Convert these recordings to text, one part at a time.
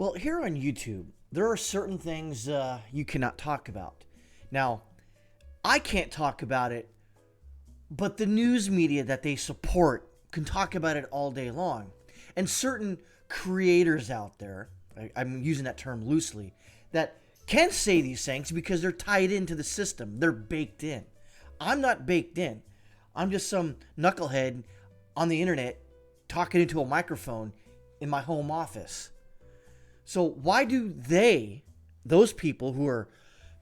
Well, here on YouTube, there are certain things you cannot talk about. Now, I can't talk about it, but the news media that they support can talk about it all day long. And certain creators out there, I'm using that term loosely, that can say these things because they're tied into the system. They're baked in. I'm not baked in. I'm just some knucklehead on the internet talking into a microphone in my home office. So why do those people who are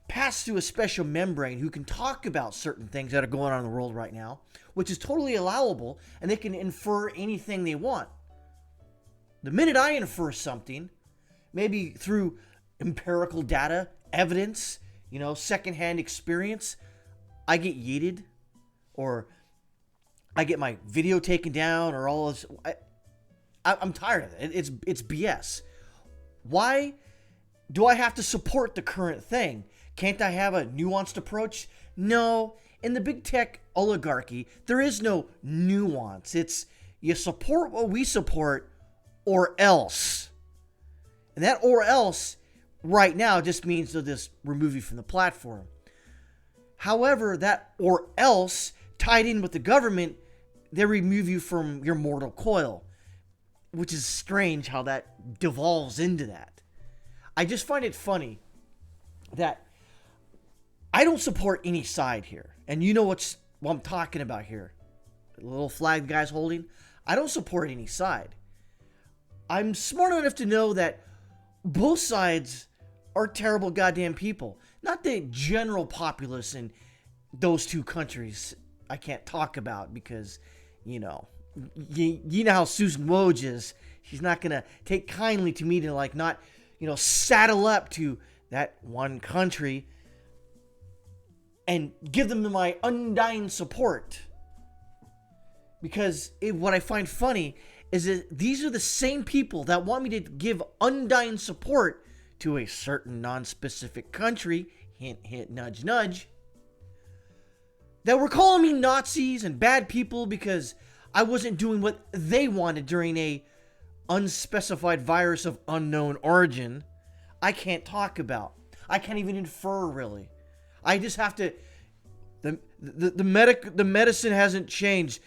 passed through a special membrane, who can talk about certain things that are going on in the world right now, which is totally allowable, and they can infer anything they want. The minute I infer something, maybe through empirical data, evidence, secondhand experience, I get yeeted, or I get my video taken down, or all this. I'm tired of it. It's BS. Why do I have to support the current thing? Can't I have a nuanced approach? No. In the big tech oligarchy, there is no nuance. It's you support what we support or else. And that or else right now just means they'll just remove you from the platform. However, that or else tied in with the government, they remove you from your mortal coil, which is strange how that devolves into that. I just find it funny that I don't support any side here. And you know what I'm talking about here. The little flag the guy's holding. I don't support any side. I'm smart enough to know that both sides are terrible goddamn people. Not the general populace in those two countries I can't talk about because, you know how Susan Woj is. She's not going to take kindly to me to not, saddle up to that one country and give them my undying support. Because what I find funny is that these are the same people that want me to give undying support to a certain non-specific country, hint, hint, nudge, nudge, that were calling me Nazis and bad people because I wasn't doing what they wanted during a unspecified virus of unknown origin. I can't talk about. I can't even infer, really. I just have to. The medicine hasn't changed.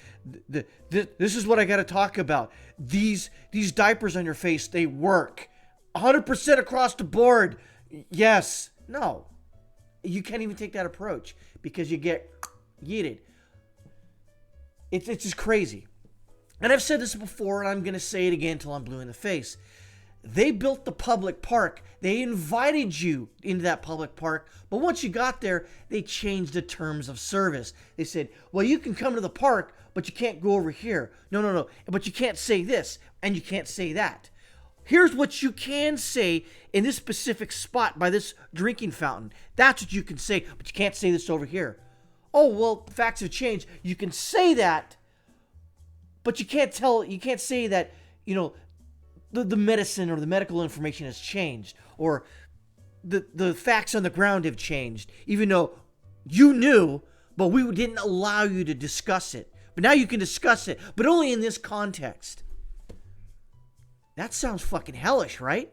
This is what I got to talk about. These diapers on your face, they work 100% across the board. Yes. No. You can't even take that approach because you get yeeted. It's just crazy. And I've said this before, and I'm going to say it again until I'm blue in the face. They built the public park. They invited you into that public park. But once you got there, they changed the terms of service. They said, well, you can come to the park, but you can't go over here. No. But you can't say this, and you can't say that. Here's what you can say in this specific spot by this drinking fountain. That's what you can say, but you can't say this over here. Oh, well, facts have changed. You can say that, but you can't say that, the medicine or the medical information has changed, or the facts on the ground have changed, even though you knew, but we didn't allow you to discuss it. But now you can discuss it, but only in this context. That sounds fucking hellish, right?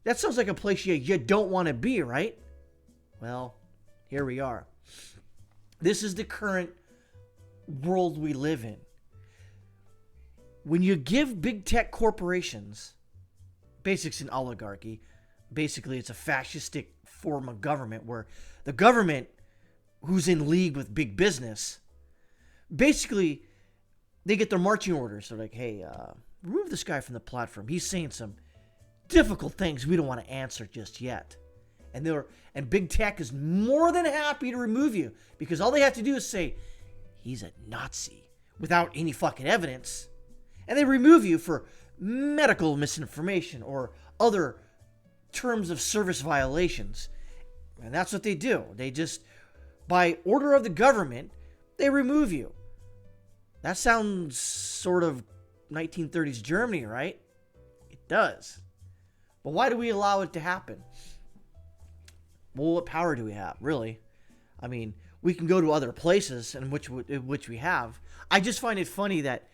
That sounds like a place you don't want to be, right? Well, here we are. This is the current world we live in. When you give big tech corporations, basics in oligarchy, basically it's a fascistic form of government where the government, who's in league with big business, basically they get their marching orders. They're like, hey, remove this guy from the platform. He's saying some difficult things we don't want to answer just yet. And big tech is more than happy to remove you because all they have to do is say, he's a Nazi, without any fucking evidence. And they remove you for medical misinformation or other terms of service violations. And that's what they do. They just, by order of the government, they remove you. That sounds sort of 1930s Germany, right? It does. But why do we allow it to happen? Well, what power do we have, really? I mean, we can go to other places in which we have. I just find it funny that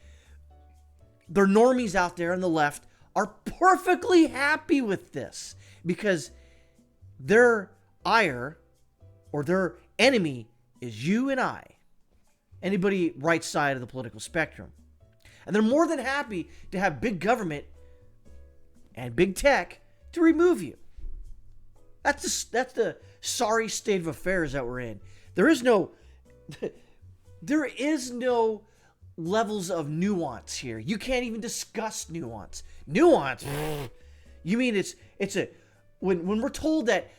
there are normies out there on the left are perfectly happy with this because their ire or their enemy is you and I. Anybody right side of the political spectrum. And they're more than happy to have big government and big tech to remove you. That's the sorry state of affairs that we're in. There is no levels of nuance here. You can't even discuss nuance. Nuance? You mean it's a when we're told that,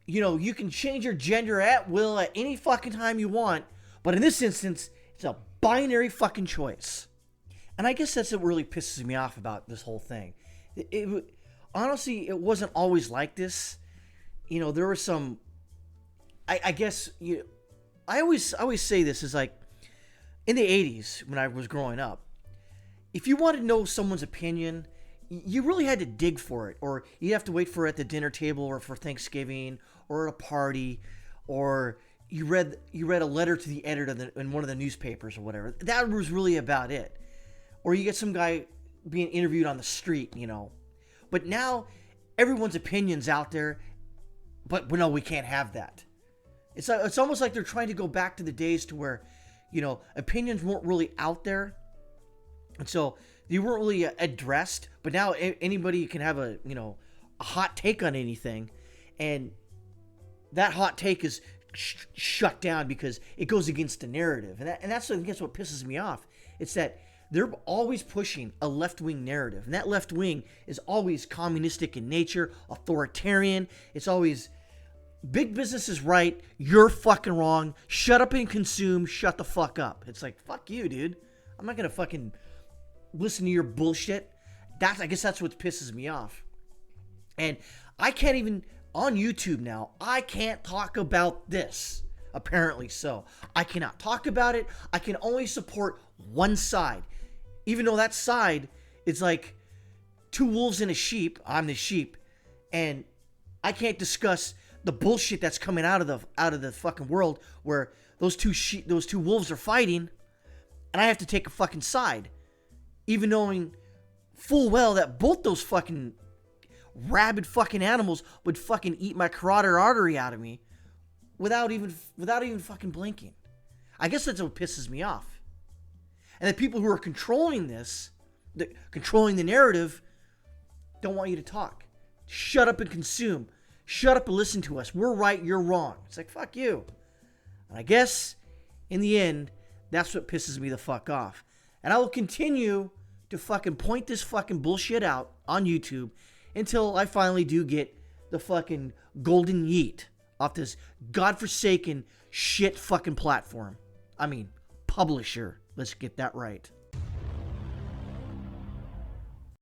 you know, you can change your gender at will at any fucking time you want, but in this instance, it's a binary fucking choice. And I guess that's what really pisses me off about this whole thing. Honestly, it wasn't always like this. You know, there were some. I guess I always say this is like in the 80s when I was growing up. If you wanted to know someone's opinion, you really had to dig for it, or you'd have to wait for it at the dinner table, or for Thanksgiving, or at a party, or you read a letter to the editor in one of the newspapers or whatever. That was really about it. Or you get some guy being interviewed on the street, you know. But now everyone's opinion's out there, but no, we can't have that. It's almost like they're trying to go back to the days to where, you know, opinions weren't really out there, and so you weren't really addressed. But now anybody can have a hot take on anything, and that hot take is shut down because it goes against the narrative, and that's I guess what pisses me off. It's that they're always pushing a left-wing narrative, and that left wing is always communistic in nature, authoritarian. It's always big business is right, you're fucking wrong, shut up and consume, shut the fuck up. It's like, fuck you, dude. I'm not gonna fucking listen to your bullshit. I guess that's what pisses me off. And I can't even, on YouTube now, I can't talk about this. Apparently so. I cannot talk about it. I can only support one side. Even though that side is like two wolves and a sheep. I'm the sheep. And I can't discuss the bullshit that's coming out of the fucking world where those two wolves are fighting, and I have to take a fucking side, even knowing full well that both those fucking rabid fucking animals would fucking eat my carotid artery out of me without even fucking blinking. I guess that's what pisses me off. And the people who are controlling this, controlling the narrative, don't want you to talk. Shut up and consume. Shut up and listen to us. We're right, you're wrong. It's like, fuck you. And I guess, in the end, that's what pisses me the fuck off. And I will continue to fucking point this fucking bullshit out on YouTube until I finally do get the fucking golden yeet off this godforsaken shit fucking platform. I mean, publisher. Let's get that right.